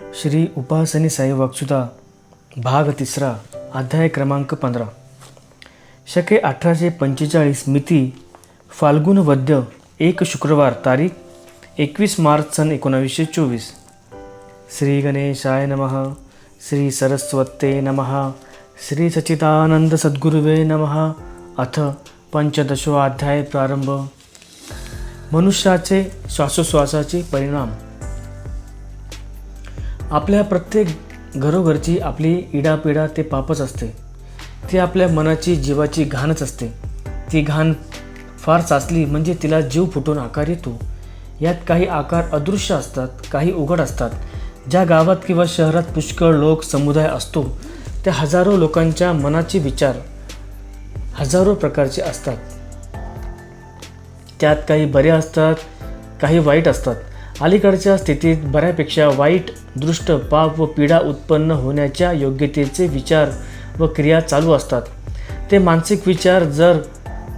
श्री उपासनी साई वाक्सुधा भाग 3 अध्याय क्रमांक 15 शके 1845 मिती फाल्गुन वद्य 1 शुक्रवार तारीख 21 मार्च सन 1924 श्री गणेशाय नमः श्री सरस्वते नमः श्री सच्चिदानंद सद्गुरुवे नमः। अथ पंचदशो अध्याय प्रारंभ। मनुष्याचे श्वासोश्वासाचे परिणाम। आपल्या प्रत्येक घरोघरची आपली इडापिडा ते पापच असते। ती आपल्या मनाची जीवाची घाणच असते। ती घाण फार साचली म्हणजे तिला जीव फुटून आकार येतो। यात काही आकार अदृश्य असतात, काही उघड असतात। ज्या गावात किंवा शहरात पुष्कळ लोक समुदाय असतो त्या हजारो लोकांच्या मनाचे विचार हजारो प्रकारचे असतात। त्यात काही बरे असतात, काही वाईट असतात। अलीकडच्या स्थितीत बऱ्यापेक्षा वाईट, दृष्ट, पाप व पीडा उत्पन्न होण्याच्या योग्यतेचे विचार व क्रिया चालू असतात। ते मानसिक विचार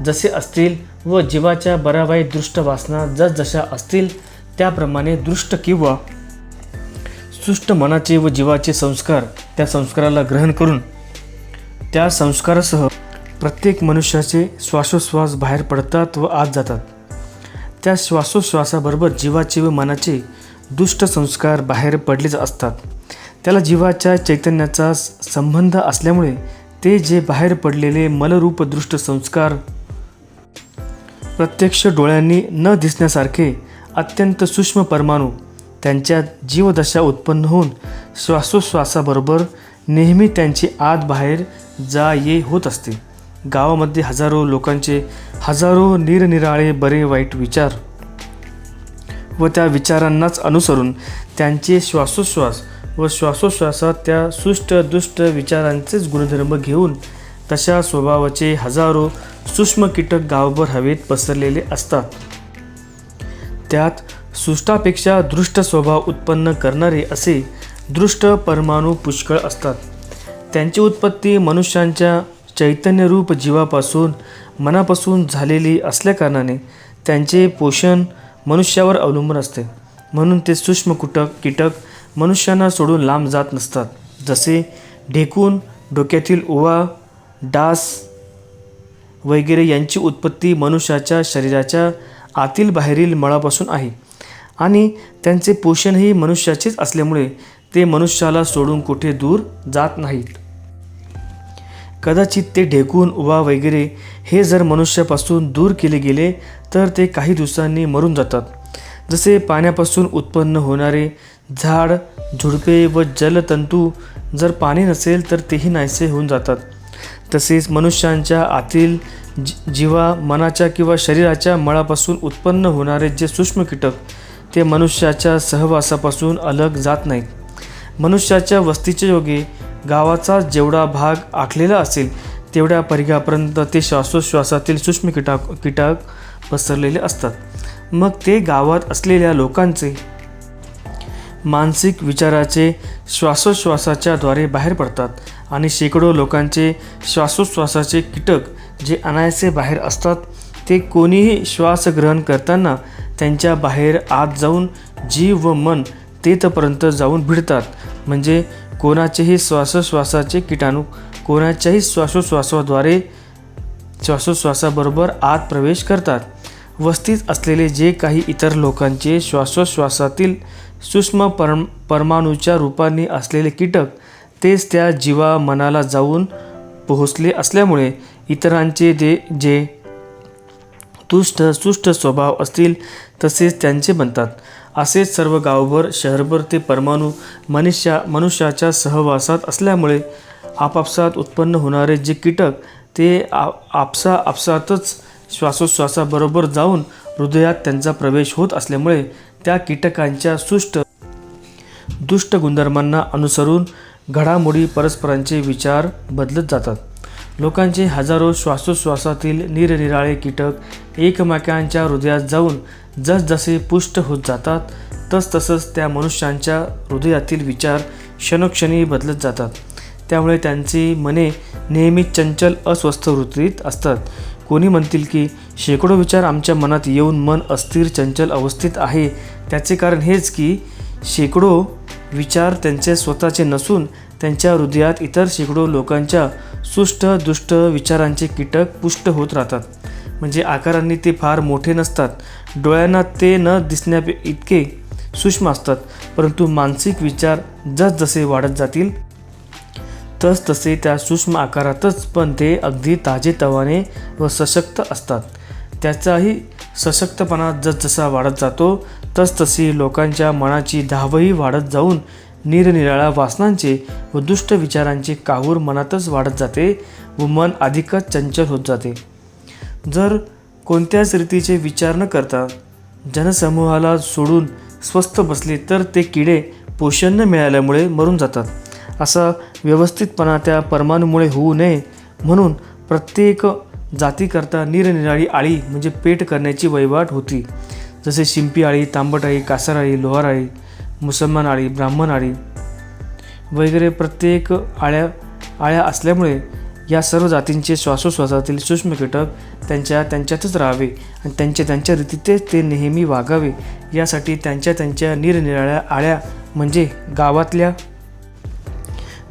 जसे असतील व जीवाच्या बऱ्यावाईट दृष्ट वासना जसजशा असतील त्याप्रमाणे दृष्ट किंवा सुष्ट मनाचे व जीवाचे संस्कार त्या संस्काराला ग्रहण करून त्या संस्कारासह प्रत्येक मनुष्याचे श्वासोश्वास बाहेर पडतात व आत जातात। त्या श्वासोश्वासाबरोबर जीवाचे व मनाचे दुष्ट संस्कार बाहेर पडलेच असतात। त्याला जीवाच्या चैतन्याचा संबंध असल्यामुळे ते जे बाहेर पडलेले मलरूप दृष्ट संस्कार प्रत्यक्ष डोळ्यांनी न दिसण्यासारखे अत्यंत सूक्ष्म परमाणू त्यांच्यात जीवदशा उत्पन्न होऊन श्वासोश्वासाबरोबर नेहमी त्यांची आत बाहेर जा ये होत असते। गावामध्ये हजारो लोकांचे हजारो निरनिराळे बरे वाईट विचार व त्या विचारांनाच अनुसरून त्यांचे श्वासोश्वास व श्वासोश्वासात त्या सुष्ट दुष्ट विचारांचेच गुणधर्म घेऊन तशा स्वभावाचे हजारो सूक्ष्म कीटक गावभर हवेत पसरलेले असतात। त्यात सुष्टापेक्षा दृष्ट स्वभाव उत्पन्न करणारे असे दृष्ट परमाणू पुष्कळ असतात। त्यांची उत्पत्ती मनुष्यांच्या चैतन्यरूप जीवापासून मनापासून झालेली असल्याकारणाने त्यांचे पोषण मनुष्यावर अवलंबून असते। म्हणून ते सूक्ष्म कीटक मनुष्यांना सोडून लांब जात नसतात। जसे ढेकूण, डोक्यातील ओवा, डास वगैरे यांची उत्पत्ती मनुष्याच्या शरीराच्या आतील बाहेरील मळापासून आहे आणि त्यांचे पोषणही मनुष्याचेच असल्यामुळे ते मनुष्याला सोडून कुठे दूर जात नाहीत। कदाचित ते ढेकूण, उवा वगैरे हे जर मनुष्यापासून दूर केले गेले तर ते काही दिवसांनी मरून जातात। जसे पाण्यापासून उत्पन्न होणारे झाड, झुडपे व जलतंतू जर पाणी नसेल तर तेही नाहीसे होऊन जातात, तसेच मनुष्यांच्या आतील जीवा मनाच्या किंवा शरीराच्या मळापासून उत्पन्न होणारे जे सूक्ष्म कीटक ते मनुष्याच्या सहवासापासून अलग जात नाहीत। मनुष्याच्या वस्तीच्या योगे गावाचा जेवढा भाग आखलेला असेल तेवढ्या परिघापर्यंत ते श्वासोश्वासातील सूक्ष्म कीटक पसरलेले असतात। मग ते गावात असलेल्या लोकांचे मानसिक विचाराचे श्वासोश्वासाच्या द्वारे बाहेर पडतात आणि शेकडो लोकांचे श्वासोश्वासाचे कीटक जे अनायासे बाहेर असतात ते कोणीही श्वास ग्रहण करताना त्यांच्या बाहेर आत जाऊन जीव व मन तेथपर्यंत जाऊन भिडतात। म्हणजे कोणाचेही श्वासोश्वासाचे किटाणू कोणाच्याही श्वासोश्वासाबरोबर आत प्रवेश करतात। वस्तीत असलेले जे काही इतर लोकांचे श्वासोश्वासातील सूक्ष्म परमाणूच्या रूपाने असलेले कीटक तेच त्या जीवा मनाला जाऊन पोहोचले असल्यामुळे इतरांचे जे सुष्ट स्वभाव असतील तसेच त्यांचे बनतात। असेच सर्व गावभर शहरभर ते परमाणू मनुष्याच्या सहवासात असल्यामुळे आपापसात उत्पन्न होणारे जे कीटक ते आपसातच श्वासोश्वासाबरोबर जाऊन हृदयात त्यांचा प्रवेश होत असल्यामुळे त्या कीटकांच्या दुष्ट गुणधर्मांना अनुसरून घडामोडी परस्परांचे विचार बदलत जातात। लोकांचे हजारो श्वासोश्वासातील निरनिराळे कीटक एकमेकांच्या हृदयात जाऊन जसजसे पुष्ट होत जातात तसतसंच त्या मनुष्यांच्या हृदयातील विचार क्षणोक्षणी बदलत जातात। त्यामुळे त्यांची मने नेहमी चंचल अस्वस्थ वृत्तीत असतात। कोणी म्हणतील की शेकडो विचार आमच्या मनात येऊन मन अस्थिर चंचल अवस्थेत आहे। त्याचे कारण हेच की शेकडो विचार त्यांचे स्वतःचे नसून त्यांच्या हृदयात इतर शेकडो लोकांच्या सुष्ट दुष्ट विचारांचे कीटक पुष्ट होत राहतात. म्हणजे आकारांनी ते फार मोठे नसतात, डोळ्यांना ते न दिसण्या इतके सूक्ष्म असतात, परंतु मानसिक विचार जसजसे वाढत जातील तसतसे त्या सूक्ष्म आकारातच पण ते अगदी ताजेतवाने व सशक्त असतात. त्याचाही सशक्तपणा जसजसा वाढत जातो तसतशी लोकांच्या मनाची धावही वाढत जाऊन निरनिराळ्या वासनांचे व दुष्ट विचारांचे काहूर मनातच वाढत जाते व मन अधिकच चंचल होत जाते. जर कोणत्याच रीतीचे विचार न करता जनसमूहाला सोडून स्वस्थ बसले तर ते किडे पोषण न मिळाल्यामुळे मरून जातात. असा व्यवस्थितपणा त्या परमाणूमुळे होऊ नये म्हणून प्रत्येक जातीकरता निरनिराळी आळी म्हणजे पेट करण्याची वहिवाट होती. जसे शिंपी आळी, तांबट आळी, कासार आळी, लोहार आळी, मुसलमान आळी, ब्राह्मण आळी वगैरे प्रत्येक आळ्या असल्यामुळे या सर्व जातींचे श्वासोश्वासातील सूक्ष्म कीटक त्यांच्यातच राहावे आणि त्यांच्या रीतीतच ते नेहमी वागावे यासाठी त्यांच्या निरनिराळ्या आळ्या म्हणजे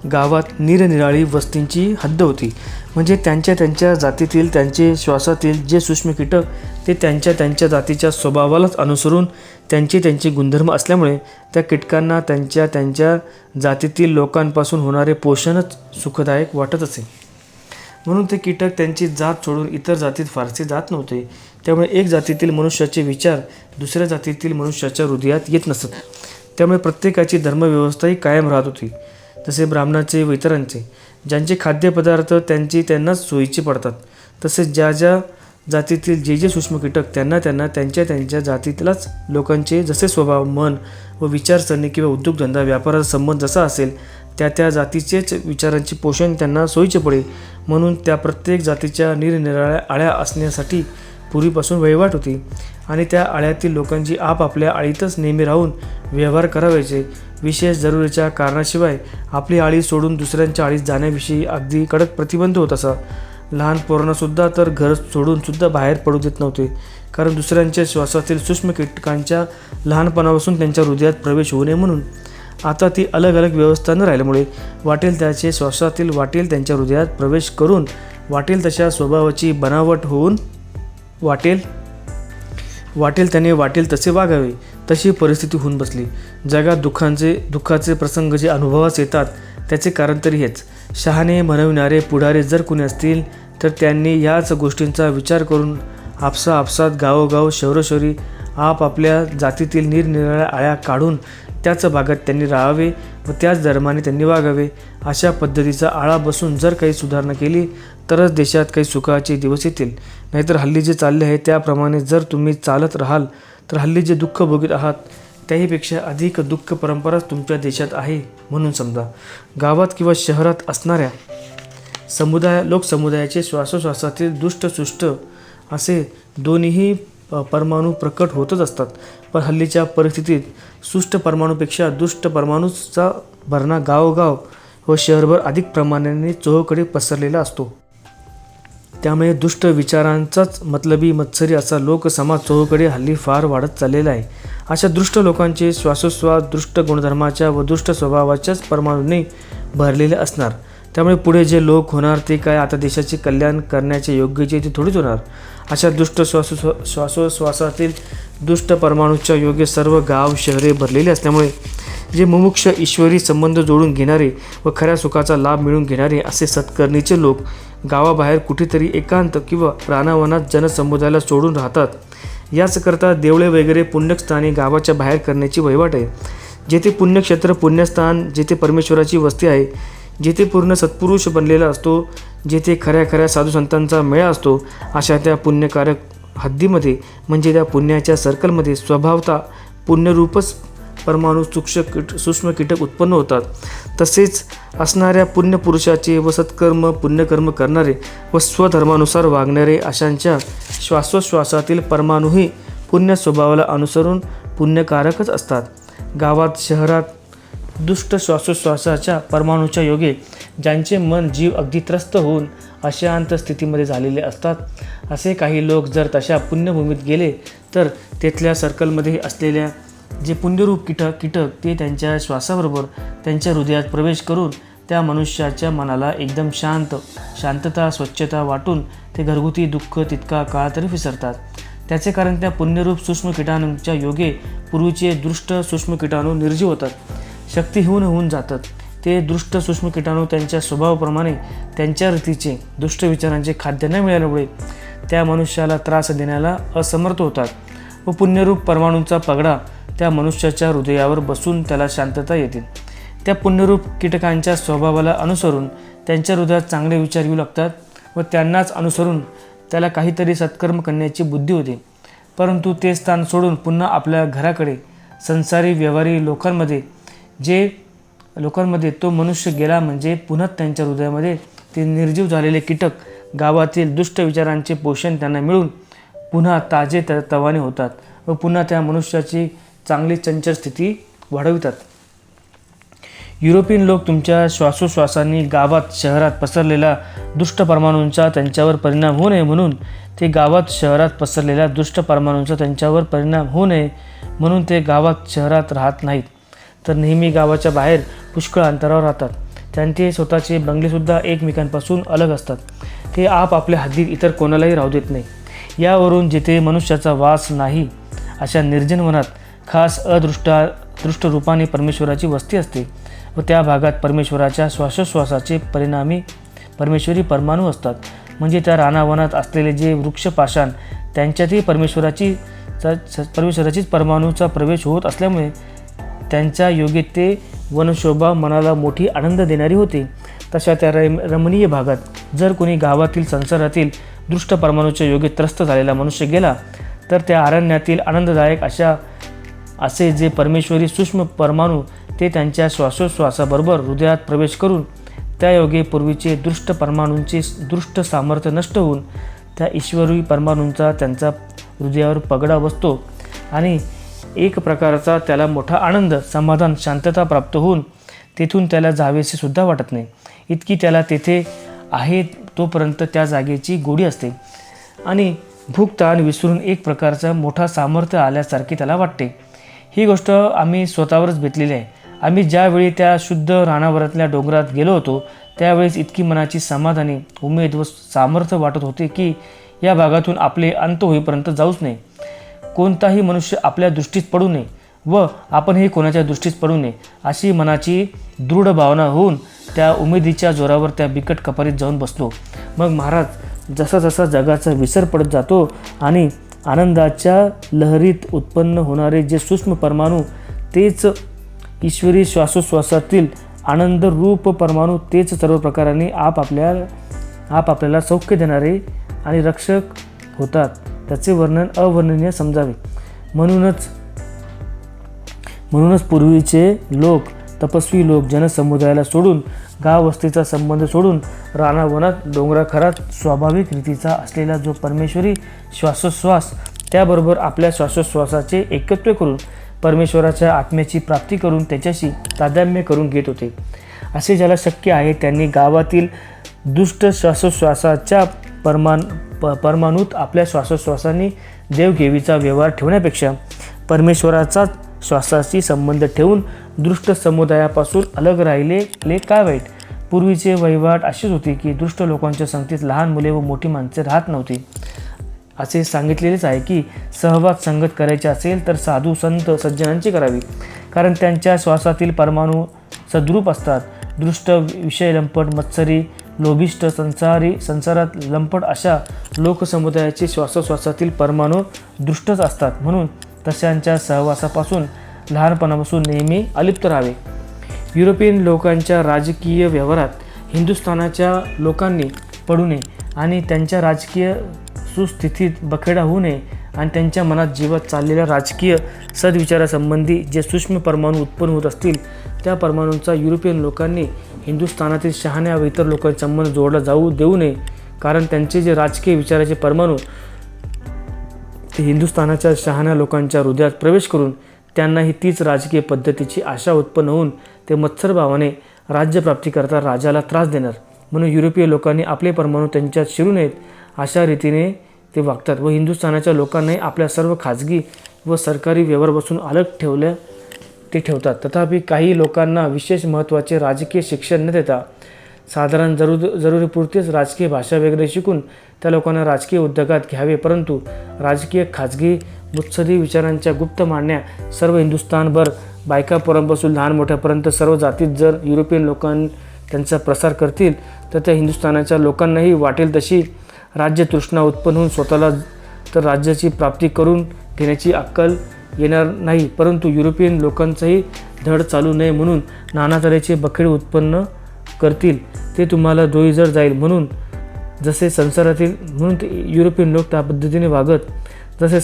गावात निरनिराळी वस्तींची हद्द होती. म्हणजे त्यांच्या जातीतील त्यांचे श्वासातील जे सूक्ष्म कीटक ते त्यांच्या जातीच्या स्वभावालाच अनुसरून त्यांचे गुणधर्म असल्यामुळे त्या कीटकांना त्यांच्या जातीतील लोकांपासून होणारे पोषणच सुखदायक वाटत असे. म्हणून ते कीटक त्यांची जात सोडून इतर जातीत फारसे जात नव्हते. त्यामुळे एक जातीतील मनुष्याचे विचार दुसऱ्या जातीतील मनुष्याच्या हृदयात येत नसत. त्यामुळे प्रत्येकाची धर्मव्यवस्थाही कायम राहत होती. जसे ब्राह्मणाचे व इतरांचे ज्यांचे खाद्यपदार्थ त्यांनाच सोयीचे पडतात, तसेच ज्या जातीतील जे सूक्ष्म कीटक त्यांना त्यांच्या जातीतल्याच लोकांचे जसे स्वभाव, मन व विचारसरणी किंवा उद्योगधंदा व्यापाराचा संबंध जसा असेल त्या जातीचेच विचारांचे पोषण त्यांना सोयीचे पडे म्हणून त्या प्रत्येक जातीच्या निरनिराळ्या आळ्या असण्यासाठी पूर्वीपासून वहिवाट होती आणि त्या आळ्यातील लोकांची आपापल्या आळीतच नेहमी राहून व्यवहार करावयाचे. विशेष जरुरीच्या कारणाशिवाय आपली आळी सोडून दुसऱ्यांच्या आळीत जाण्याविषयी अगदी कडक प्रतिबंध होत असा. लहान पोरांनासुद्धा तर घर सोडूनसुद्धा बाहेर पडू देत नव्हते, कारण दुसऱ्यांच्या श्वासातील सूक्ष्म कीटकांच्या लहानपणापासून त्यांच्या हृदयात प्रवेश होऊ नये म्हणून. आता ती अलग व्यवस्था न राहिल्यामुळे वाटेल त्याचे श्वासातील वाटेल त्यांच्या हृदयात प्रवेश करून वाटेल तशा स्वभावाची बनावट होऊन वाटेल त्याने वाटेल तसे वागावे तशी परिस्थिती होऊन बसली. जगात दुःखाचे प्रसंग जे अनुभवास येतात त्याचे कारण तरी हेच. शहाणे म्हणविणारे पुढारे जर कुणी असतील तर त्यांनी याच गोष्टींचा विचार करून आपसात गावोगाव शहरोशहरी आपापल्या जातीतील निरनिराळ्या आळ्या काढून त्याच भागात त्यांनी राहावे व त्याच धर्माने त्यांनी वागावे. अशा पद्धतीचा आळा बसून जर काही सुधारणा केली तरच देशात काही सुखाचे दिवस येतील. नाहीतर हल्ली जे चालले आहे त्याप्रमाणे जर तुम्ही चालत राहाल तर हल्ली जे दुःख भोगीत आहात त्याहीपेक्षा अधिक दुःख परंपराच तुमच्या देशात आहे म्हणून समजा. गावात किंवा शहरात असणाऱ्या लोकसमुदायाचे श्वासोश्वासातील दुष्ट सुष्ट असे दोन्हीही परमाणू प्रकट होतच असतात. पण हल्लीच्या परिस्थितीत सुष्ट परमाणूपेक्षा दुष्ट परमाणूचा भरणा गावोगाव व शहरभर अधिक प्रमाणाने चोहोकडे पसरलेला असतो. त्यामुळे दुष्ट विचारांचाच मतलबी मत्सरी असा लोकसमाज चोहोकडे हल्ली फार वाढत चाललेला आहे. अशा दुष्ट लोकांचे श्वासोश्वास दुष्ट गुणधर्माच्या व दुष्ट स्वभावाच्याच परमाणूंनी भरलेले असणार. त्यामुळे पुढे जे लोक होणार ते काय आता देशाचे कल्याण करण्याचे योग्यचे ते थोडीच होणार. अशा दुष्ट श्वासोश्वासातील दुष्ट परमाणूच्या योग्य सर्व गाव शहरे भरलेली असल्यामुळे जे मुमुक्ष ईश्वरी संबंध जोडून घेणारे व खऱ्या सुखाचा लाभ मिळवून घेणारे असे सत्कर्णीचे लोक गावाबाहेर कुठेतरी एकांत किंवा प्राणावनात जनसमुदायाला सोडून राहतात. याचकरता देवळे वगैरे पुण्यस्थानी गावाच्या बाहेर करण्याची वहिवाट आहे. जेथे पुण्यक्षेत्र पुण्यस्थान, जेथे परमेश्वराची वस्ती आहे, जेथे पूर्ण सत्पुरुष बनलेला असतो, जेथे खऱ्या साधुसंतांचा मेळा असतो, अशा त्या पुण्यकारक हद्दीमध्ये म्हणजे त्या पुण्याच्या सर्कलमध्ये स्वभावता पुण्यरूपच परमाणू सूक्ष्म कीटक उत्पन्न होतात. तसेच असणाऱ्या पुण्यपुरुषाचे व सत्कर्म पुण्यकर्म करणारे व स्वधर्मानुसार वागणारे अशांच्या श्वासोश्वासातील परमाणूही पुण्य स्वभावाला अनुसरून पुण्यकारकच असतात. गावात शहरात दुष्ट श्वासोश्वासाच्या परमाणूच्या योगे ज्यांचे मन जीव अगदी त्रस्त होऊन अशांत स्थितीमध्ये झालेले असतात, असे काही लोक जर तशा पुण्यभूमीत गेले तर तेथल्या सर्कलमध्ये असलेल्या जे पुण्यरूप कीटक ते त्यांच्या श्वासाबरोबर त्यांच्या हृदयात प्रवेश करून त्या मनुष्याच्या मनाला एकदम शांतता स्वच्छता वाटून ते घरगुती दुःख तितका काळ तरी विसरतात. त्याचे कारण त्या पुण्यरूप सूक्ष्म कीटाणूंच्या योगे पूर्वीचे दृष्ट सूक्ष्म कीटाणू निर्जीव होतात, शक्तिहीन होऊन जातात. ते दृष्ट सूक्ष्म कीटाणू त्यांच्या स्वभावाप्रमाणे त्यांच्या रीतीचे दुष्ट विचारांचे खाद्य न मिळाल्यामुळे त्या मनुष्याला त्रास देण्याला असमर्थ होतात व पुण्यरूप परमाणूंचा पगडा त्या मनुष्याच्या हृदयावर बसून त्याला शांतता येते. त्या पुण्यरूप कीटकांच्या स्वभावाला अनुसरून त्यांच्या हृदयात चांगले विचार येऊ लागतात व त्यांनाच अनुसरून त्याला काहीतरी सत्कर्म करण्याची बुद्धी होते. परंतु ते स्थान सोडून पुन्हा आपल्या घराकडे संसारी व्यवहारी लोकांमध्ये तो मनुष्य गेला म्हणजे पुन्हा त्यांच्या हृदयामध्ये ते निर्जीव झालेले कीटक गावातील दुष्ट विचारांचे पोषण त्यांना मिळून पुन्हा ताजे तवाने होतात व पुन्हा त्या मनुष्याची चांगली चंचल स्थिती वाढवितात. युरोपियन लोक तुमच्या श्वासोश्वासांनी गावात शहरात पसरलेल्या दुष्ट परमाणूंचा त्यांच्यावर परिणाम होऊ नये म्हणून ते गावात शहरात राहत नाहीत, तर नेहमी गावाच्या बाहेर पुष्कळ अंतरावर राहतात. त्यांचे स्वतःचे बंगलेसुद्धा एकमेकांपासून अलग असतात. ते आपापल्या हद्दीत इतर कोणालाही राहू देत नाही. यावरून जिथे मनुष्याचा वास नाही अशा निर्जन वनात खास दृष्ट रूपाने परमेश्वराची वस्ती असते व त्या भागात परमेश्वराच्या श्वासोश्वासाचे परमेश्वरी परमाणू असतात. म्हणजे त्या रानावनात असलेले जे वृक्षपाषाण त्यांच्यातही परमेश्वराचीच परमाणूचा प्रवेश होत असल्यामुळे त्यांच्या योगे ते वनशोभा मनाला मोठी आनंद देणारी होते. तशा त्या रमणीय भागात जर कोणी गावातील संसारातील दृष्ट परमाणूच्या योगे त्रस्त झालेला मनुष्य गेला तर त्या अरण्यातील आनंददायक असे जे परमेश्वरी सूक्ष्म परमाणू ते त्यांच्या श्वासोश्वासाबरोबर हृदयात प्रवेश करून त्या योगे पूर्वीचे दृष्ट परमाणूंचे दृष्ट सामर्थ्य नष्ट होऊन त्या ईश्वरी परमाणूंचा त्यांचा हृदयावर पगडा बसतो आणि एक प्रकारचा त्याला मोठा आनंद समाधान शांतता प्राप्त होऊन तेथून त्याला जावेसे सुद्धा वाटत नाही. इतकी त्याला तेथे आहे तोपर्यंत त्या जागेची गोडी असते आणि भूक ताण विसरून एक प्रकारचा मोठा सामर्थ्य आल्यासारखे त्याला वाटते. ही गोष्ट आम्ही स्वतःवरच बेतलेली आहे. आम्ही ज्यावेळी त्या शुद्ध रानावरातल्या डोंगरात गेलो होतो त्यावेळेस इतकी मनाची समाधानी उमेद व सामर्थ्य वाटत होते की या भागातून आपले अंत होईपर्यंत जाऊच नये, कोणताही मनुष्य आपल्या दृष्टीस पडू नये व आपणही कोणाच्या दृष्टीस पडू नये अशी मनाची दृढ भावना होऊन त्या उमेदीच्या जोरावर त्या बिकट कपारीत जाऊन बसलो. मग महाराज जसा जसा जगाचा विसर पडत जातो आणि आनंदाच्या लहरीत उत्पन्न होणारे जे सूक्ष्म परमाणू तेच ईश्वरी श्वासोश्वासातील आनंद रूप परमाणू तेच सर्व प्रकाराने आपल्याला सौख्य देणारे आणि रक्षक होतात, त्याचे वर्णन अवर्णनीय समजावे. म्हणूनच पूर्वीचे लोक तपस्वी लोक जनसमुदायाला सोडून गाव वस्तीचा संबंध सोडून रानावनात डोंगराखरात स्वाभाविक रीतीचा असलेला जो परमेश्वरी श्वासोश्वास त्याबरोबर आपल्या श्वासोश्वासाचे एकत्व करून परमेश्वराच्या आत्म्याची प्राप्ती करून त्याच्याशी तादात्म्य करून घेत होते. असे ज्याला शक्य आहे त्यांनी गावातील दुष्ट श्वासोश्वासाच्या परमाणूत आपल्या श्वासोश्वासाने देवघेवीचा व्यवहार ठेवण्यापेक्षा परमेश्वराचा श्वासाशी संबंध ठेवून दृष्ट समुदायापासून अलग राहिले काय वाईट. पूर्वीचे वहिवाट अशीच होती की दुष्ट लोकांच्या संगतीत लहान मुले व मोठी माणसे राहत नव्हती. असे सांगितलेलेच आहे की सहवास संगत करायची असेल तर साधू संत सज्जनांची करावी, कारण त्यांच्या श्वासातील परमाणू सद्रूप असतात. दृष्ट विषय लंपट मत्सरी लोभिष्ट संसारात लंपट अशा लोकसमुदायाचे श्वासोश्वासातील परमाणू दृष्टच असतात. म्हणून तशांच्या सहवासापासून लहानपणापासून नेहमी अलिप्त राहावे. युरोपियन लोकांच्या राजकीय व्यवहारात हिंदुस्थानाच्या लोकांनी पडू नये आणि त्यांच्या राजकीय सुस्थितीत बखेडा होऊ नये आणि त्यांच्या मनात जीवात चाललेल्या राजकीय सद्विचारासंबंधी जे सूक्ष्म परमाणू उत्पन्न होत असतील त्या परमाणूंचा युरोपियन लोकांनी हिंदुस्थानातील शहाण्या व इतर लोकांचा संबंध जोडला जाऊ देऊ नये, कारण त्यांचे जे राजकीय विचाराचे परमाणू ते हिंदुस्थानाच्या शहाण्या लोकांच्या हृदयात प्रवेश करून त्यांनाही तीच राजकीय पद्धतीची आशा उत्पन्न होऊन ते मत्सरभावाने राज्यप्राप्ती करता राजाला त्रास देणार. म्हणून युरोपीय लोकांनी आपले परमाणू त्यांच्यात शिरू नयेत अशा रीतीने ते वागतात व हिंदुस्थानाच्या लोकांनाही आपल्या सर्व खाजगी व सरकारी व्यवहारापासून अलग ठेवतात. तथापि काही लोकांना विशेष महत्त्वाचे राजकीय शिक्षण न देता साधारण जरुरीपुरतीच राजकीय भाषा वगैरे शिकून त्या लोकांना राजकीय उद्योगात घ्यावे. परंतु राजकीय खाजगी मुत्सदी विचारांच्या गुप्त मांडण्या सर्व हिंदुस्थानभर बायकापोरांपासून लहान मोठ्यापर्यंत सर्व जातीत जर युरोपियन लोकांनी त्यांचा प्रसार करतील तर त्या हिंदुस्थानाच्या लोकांनाही वाटेल तशी राज्यतृष्णा उत्पन्न होऊन स्वतःला तर राज्याची प्राप्ती करून घेण्याची अक्कल येणार नाही. परंतु युरोपियन लोकांचंही धड चालू नये म्हणून नाना तऱ्हेचे बखेड उत्पन्न करतील. ते तुम्हाला डोईजर जाईल म्हणून जसे संसारातील म्हणून ते युरोपियन लोक त्या पद्धतीने वागत. जसे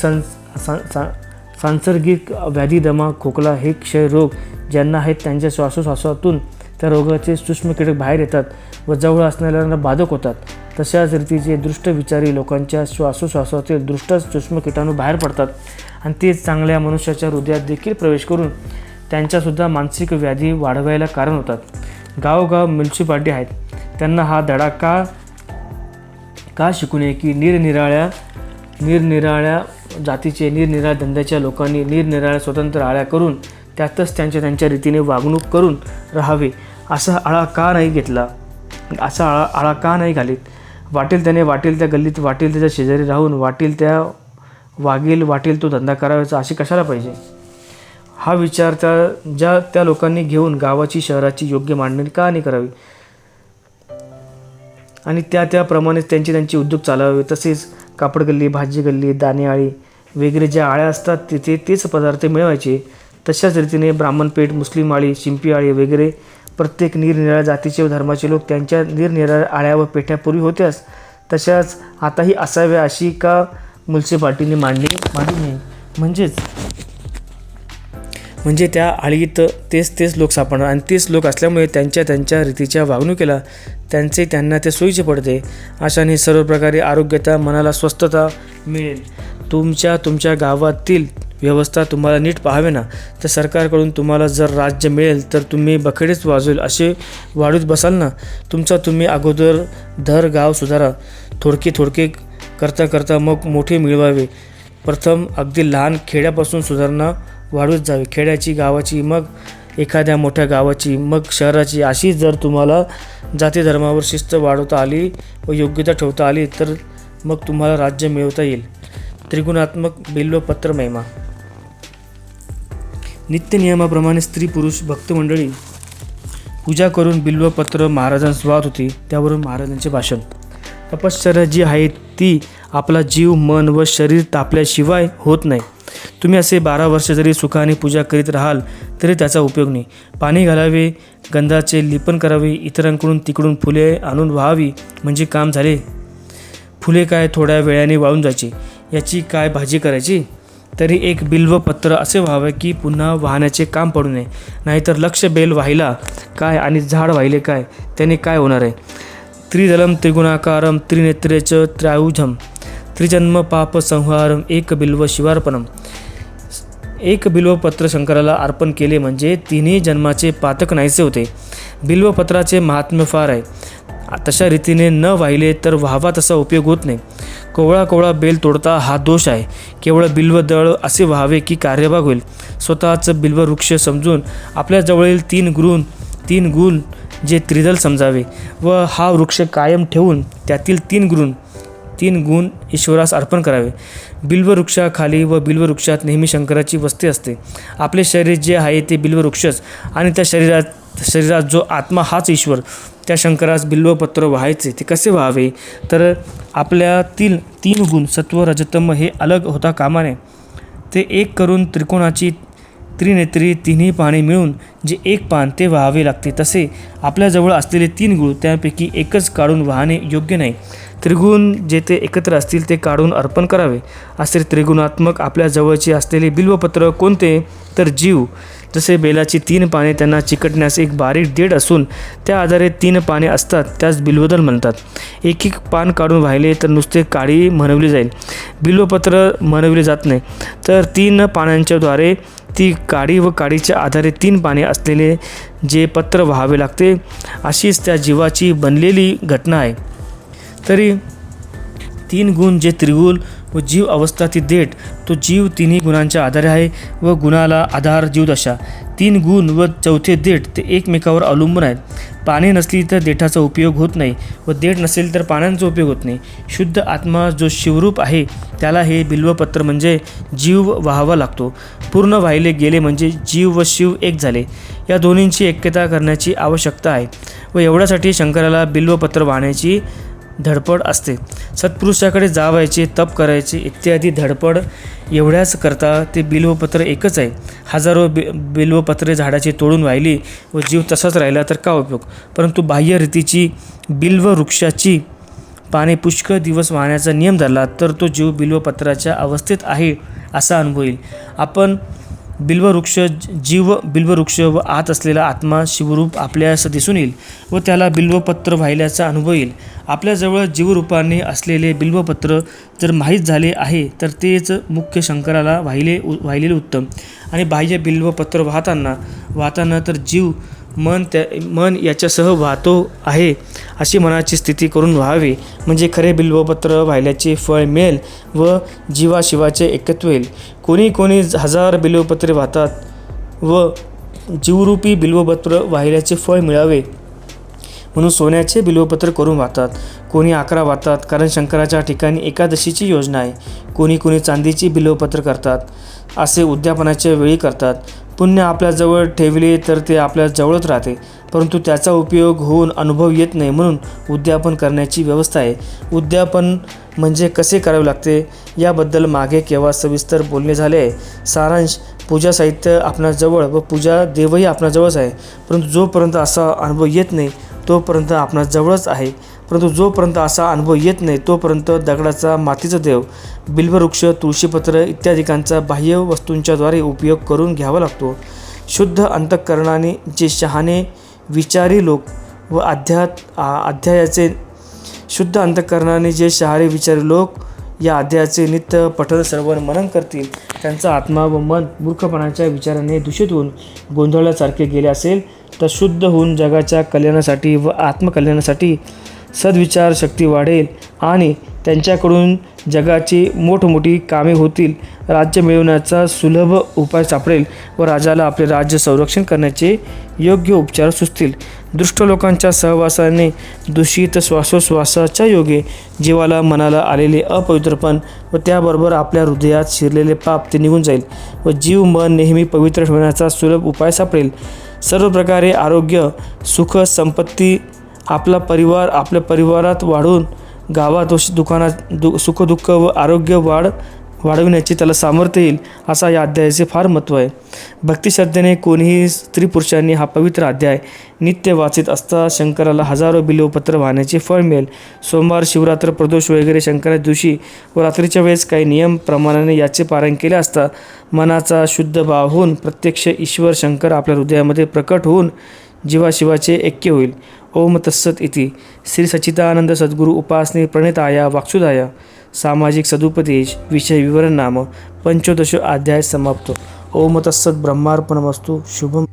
सांसर्गिक व्याधी दमा खोकला हे क्षयरोग ज्यांना आहेत त्यांच्या श्वासोश्वासातून त्या रोगाचे सूक्ष्म कीटक बाहेर येतात व जवळ असणाऱ्यांना बाधक होतात. तशाच रीतीचे दृष्ट विचारी लोकांच्या श्वासोश्वासातील दृष्ट सूक्ष्म कीटाणू बाहेर पडतात आणि ते चांगल्या मनुष्याच्या हृदयात देखील प्रवेश करून त्यांच्यासुद्धा मानसिक व्याधी वाढवायला कारण होतात. गावोगाव म्युन्सिपाल्टी आहेत. त्यांना हा धडा का शिकू नये की निरनिराळ्या जातीचे निरनिराळ्या धंद्याच्या लोकांनी निरनिराळ्या स्वतंत्र आळ्या करून त्यातच त्यांच्या रीतीने वागणूक करून राहावे. असा आळा का नाही घालीत? वाटेल त्या गल्लीत वाटेल त्याच्या शेजारी राहून वाटेल तो धंदा करावायचा असे कशाला पाहिजे? हा विचार त्या लोकांनी घेऊन गावाची शहराची योग्य मांडणी का नाही करावी आणि त्याप्रमाणेच त्यांचे उद्योग चालवावे. तसेच कापड गल्ली, भाजी गल्ली, दाणेआळी वगैरे ज्या आळ्या असतात तिथे तेच पदार्थ मिळवायचे. तशाच रीतीने ब्राह्मणपेठ, मुस्लिम आळी, शिंपी आळी वगैरे प्रत्येक निरनिराळ्या जातीचे व धर्माचे लोक त्यांच्या निरनिराळ्या आळ्या व पेठ्या पूर्वी होत्याच तशाच आताही असाव्या अशी का म्युन्सिपाल्टीने मांडली नये. म्हणजे त्या आळीत तेच लोक सापडणार आणि तेच लोक असल्यामुळे त्यांच्या रीतीच्या वागणुकीला त्यांना ते सोयीचे पडते. अशाने सर्व प्रकारे आरोग्यता, मनाला स्वस्थता मिळेल. तुमच्या गावातील व्यवस्था तुम्हाला नीट पाहावे ना तर सरकारकडून तुम्हाला जर राज्य मिळेल तर तुम्ही बखेडेच वाजवेल असे वाढूच बसाल ना. तुम्ही अगोदर गाव सुधारा. थोडके करता मग मोठे मिळवावे. प्रथम अगदी लहान खेड्यापासून सुधारणा वाढवत जावी. खेड्याची, गावाची, मग एखाद्या मोठ्या गावाची, मग शहराची. अशी जर तुम्हाला जाती धर्मावर शिस्त वाढवता आली व योग्यता ठेवता आली तर मग तुम्हाला राज्य मिळवता येईल. त्रिगुणात्मक बिल्वपत्र महिमा. नित्यनियमाप्रमाणे स्त्री पुरुष भक्तमंडळी पूजा करून बिल्वपत्र महाराजांस वाहत होती. त्यावरून महाराजांचे भाषण. तपश्चर्या जी आहे ती आपला जीव, मन व शरीर तापल्याशिवाय होत नाही. तुम्ही असे 12 वर्ष जरी सुखाने पूजा करीत राहाल तरी त्याचा उपयोग नाही. पाणी घालावे, गंधाचे लेपन करावे, इतरांकडून तिकडून फुले आणून व्हावी म्हणजे काम झाले. फुले काय थोड्या वेळाने वाळून जायची, याची काय भाजी करायची? तरी एक बिल्वपत्र असे व्हावे की पुन्हा वाहण्याचे काम पडू नये. नाहीतर लक्ष बेल वाहिला काय आणि झाड वाहिले काय, त्याने काय होणार आहे? त्रिदलम त्रिगुणाकारम त्रिनेत्रेच त्रायुधम त्रिजन्म पाप संहारम एक बिल्व शिवार्पणम. एक बिल्वपत्र शंकराला अर्पण केले म्हणजे तिन्ही जन्माचे पातक नाहीसे होते. बिल्वपत्राचे महात्म्य फार आहे. तशा रीतीने न वाहिले तर व्हावा तसा उपयोग होत नाही. कोवळा बेल तोडता हा दोष आहे. केवळ बिल्वदळ असे व्हावे की कार्यभाग होईल. स्वतःच बिल्ववृक्ष समजून आपल्या जवळील तीन गुण जे त्रिदल समजावे व हा वृक्ष कायम ठेवून त्यातील तीन गुण ईश्वरास अर्पण करावे. बिल्ववृक्षाखाली व बिल्ववृक्षात नेहमी शंकराची वस्ती असते. आपले शरीर जे आहे ते बिल्ववृक्षच आणि त्या शरीरात जो आत्मा हाच ईश्वर. त्या शंकरास बिल्वपत्र व्हायचे ते कसे व्हावे तर आपल्या तीन गुण सत्व रजतम हे अलग होता कामा नये. ते एक करून त्रिकोणाची त्रिनेत्री तिन्ही पाने मिळून जे एक पान ते व्हावे लागते. तसे आपल्याजवळ असलेले 3 गुण त्यापैकी एकच काढून वाहणे योग्य नाही. त्रिगुण जेथे एकत्र असतील ते काढून अर्पण करावे. असे त्रिगुणात्मक आपल्या जवळचे असलेले बिल्वपत्र कोणते तर जीव. जसे बेलाची 3 पाने त्यांना चिकटण्यास एक बारीक देठ असून त्या आधारे 3 पाने असतात त्यास बिल्वदल म्हणतात. एक पान काढून वाहिले तर नुसते काडी म्हणवली जाईल, बिल्वपत्र म्हणवले जात नाही. तर 3 पानांच्या द्वारे ती काडी व काडीच्या आधारे 3 पाने असलेले जे पत्र व्हावे लागते अशीच त्या जीवाची बनलेली घटना आहे. तरी तीन गुण जे त्रिगुण व जीव अवस्था ती देठ, तो जीव तिन्ही गुणांच्या आधारे आहे व गुणाला आधार जीवदशा. तीन गुण व चौथे देठ ते एकमेकावर अवलंबून आहेत. पाणी नसली तर देठाचा उपयोग होत नाही व देठ नसेल तर पाण्याचा उपयोग होत नाही. शुद्ध आत्मा जो शिवरूप आहे त्याला हे बिल्वपत्र म्हणजे जीव व्हावा लागतो. पूर्ण वाहिले गेले म्हणजे जीव व शिव एक झाले. या दोन्हींची ऐक्यता करण्याची आवश्यकता आहे व एवढ्यासाठी शंकराला बिल्वपत्र वाहण्याची धडपड असते. सत्पुरुषाकडे जावायचे, तप करायचे इत्यादी धडपड एवढ्याच करता ते बिल्वपत्र एकच आहे. हजारो बिल्वपत्रे झाडाची तोडून वाहिली व जीव तसाच राहिला तर काय उपयोग. परंतु बाह्य रीतीची बिल्व वृक्षाची पाने पुष्कळ दिवस वाहण्याचा नियम धरला तर तो जीव बिल्वपत्राच्या अवस्थेत आहे असा अनुभव येईल. आपण बिल्ववृक्ष जीव बिल्ववृक्ष व आत असलेला आत्मा शिवरूप आपल्यास दिसून येईल व त्याला बिल्वपत्र वाहिल्याचा अनुभव येईल. आपल्याजवळ जीवरूपाने असलेले बिल्वपत्र जर माहीत झाले आहे तर तेच मुख्य शंकराला वाहिलेले उत्तम. आणि बाह्य बिल्वपत्र वाहताना तर जीव मन याच्यासह वाहतो आहे अशी मनाची स्थिती करून व्हावे म्हणजे खरे बिल्वपत्र वाहिल्याचे फळ मिळेल व जीवाशिवाचे एकत्व येईल. कोणी हजार बिल्वपत्रे वाहतात व जीवरूपी बिल्वपत्र वाहिल्याचे फळ मिळावे म्हणून सोन्याचे बिल्वपत्र करून वाहतात. कोणी 11 वाहतात कारण शंकराच्या ठिकाणी एकादशीची योजना आहे. कोणी चांदीची बिल्वपत्र करतात, असे उद्यापनाच्या वेळी करतात. पुण्य आपल्याजवळ ठेवले तर ते आपल्या जवळच राहते, परंतु त्याचा उपयोग होऊन अनुभव येत नाही म्हणून उद्यापन करण्याची व्यवस्था आहे. उद्यापन म्हणजे कसे करावे लागते याबद्दल मागे केव्हा सविस्तर बोलणे झाले आहे. सारांश: पूजा साहित्य आपणाजवळ व पूजा देवही आपणाजवळच आहे, परंतु जोपर्यंत असा अनुभव येत नाही तोपर्यंत आपणाजवळच आहे. परंतु जोपर्यंत असा अनुभव येत नाही तोपर्यंत दगडाचा, मातीचा देव, बिल्ववृक्ष, तुळशीपत्र इत्यादिकांचा बाह्य वस्तूंच्याद्वारे उपयोग करून घ्यावा लागतो. शुद्ध अंतःकरणाने जे शहाणे विचारी लोक व अध्यायाचे शुद्ध अंतःकरणाने जे शहाणे विचारी लोक या अध्यायाचे नित्य पठन श्रवण मनन करतील त्यांचा आत्मा व मन मूर्खपणाच्या विचाराने दूषित होऊन गोंधळल्यासारखे गेले असेल तर शुद्ध होऊन जगाच्या कल्याणासाठी व आत्मकल्याणासाठी सद्विचार शक्ती वाढेल आणि त्यांच्याकडून जगाची मोठमोठी कामे होतील. राज्य मिळवण्याचा सुलभ उपाय सापडेल व राजाला आपले राज्य संरक्षण करण्याचे योग्य उपचार सुचतील. दुष्ट लोकांच्या सहवासाने दूषित श्वासोश्वासाच्या योगे जीवाला मनाला आलेले अपवित्रपण व त्याबरोबर आपल्या हृदयात शिरलेले पाप ते निघून जाईल व जीव मन नेहमी पवित्र ठेवण्याचा सुलभ उपाय सापडेल. सर्व प्रकारे आरोग्य, सुख, संपत्ती, आपला परिवार आपल्या परिवारात वाढून गावात व दुकानात सुखदुःख व आरोग्य वाढविण्याचे त्याला सामर्थ्य येईल असा या अध्यायाचे फार महत्त्व आहे. भक्तिश्रद्धेने कोणीही स्त्री पुरुषांनी हा पवित्र अध्याय नित्य वाचित असता शंकराला हजारो बिल्वपत्र वाहण्याचे फळ मिळेल. सोमवार, शिवरात्र, प्रदोष वगैरे शंकराच्या दिवशी व रात्रीच्या वेळेस काही नियम प्रमाणाने याचे पारायण केले असता मनाचा शुद्ध भाव होऊन प्रत्यक्ष ईश्वर शंकर आपल्या हृदयामध्ये प्रकट होऊन जीवाशिवाचे ऐक्य होईल. ओम तत्सत इति. श्री सच्चिदानंद सद्गुरु उपासने प्रणिताया वाक्सुदाया सामाजिक सदुपदेश विषय विवरण नाम 15 अध्याय समाप्त. ओम तत्सत. ब्रह्मार्पणमस्तु. शुभम.